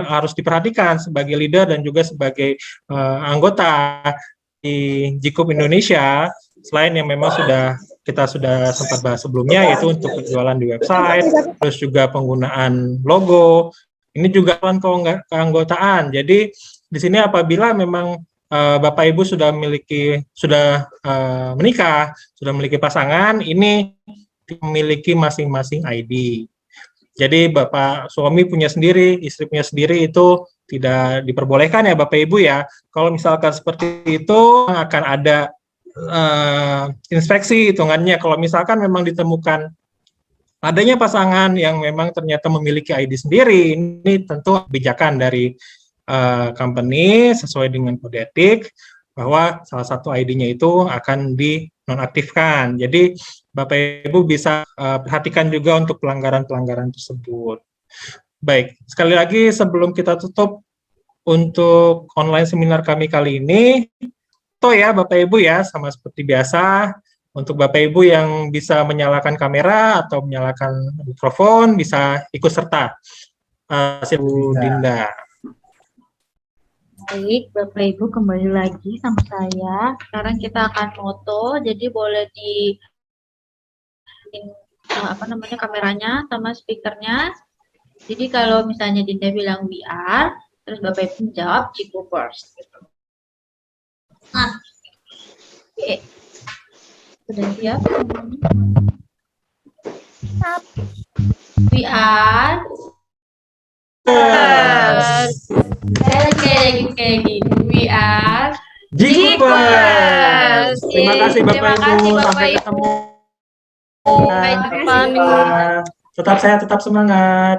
harus diperhatikan sebagai leader dan juga sebagai anggota di Jikup Indonesia, selain yang memang kita sudah sempat bahas sebelumnya, yaitu untuk penjualan di website, terus juga penggunaan logo, ini juga keanggotaan. Jadi di sini apabila memang Bapak Ibu sudah menikah, sudah memiliki pasangan, ini memiliki masing-masing ID. Jadi Bapak suami punya sendiri, istri punya sendiri, itu tidak diperbolehkan ya Bapak Ibu ya. Kalau misalkan seperti itu akan ada inspeksi hitungannya. Kalau misalkan memang ditemukan adanya pasangan yang memang ternyata memiliki ID sendiri, ini tentu kebijakan dari company sesuai dengan kode etik bahwa salah satu ID-nya itu akan dinonaktifkan. Jadi Bapak Ibu bisa perhatikan juga untuk pelanggaran-pelanggaran tersebut. Baik, sekali lagi sebelum kita tutup untuk online seminar kami kali ini, ya Bapak Ibu ya, sama seperti biasa, untuk Bapak Ibu yang bisa menyalakan kamera atau menyalakan mikrofon bisa ikut serta. Bu Dinda. Baik, Bapak Ibu kembali lagi sama saya. Sekarang kita akan foto, jadi boleh kameranya sama speakernya. Jadi kalau misalnya Dinda bilang VR, terus Bapak Ibu jawab Jikup first. Oke. Sudah siap? VR. Lagi. We are Jikupers. Terima kasih Bapak Ibu. Sampai ketemu. Baik, tetap sehat, tetap semangat.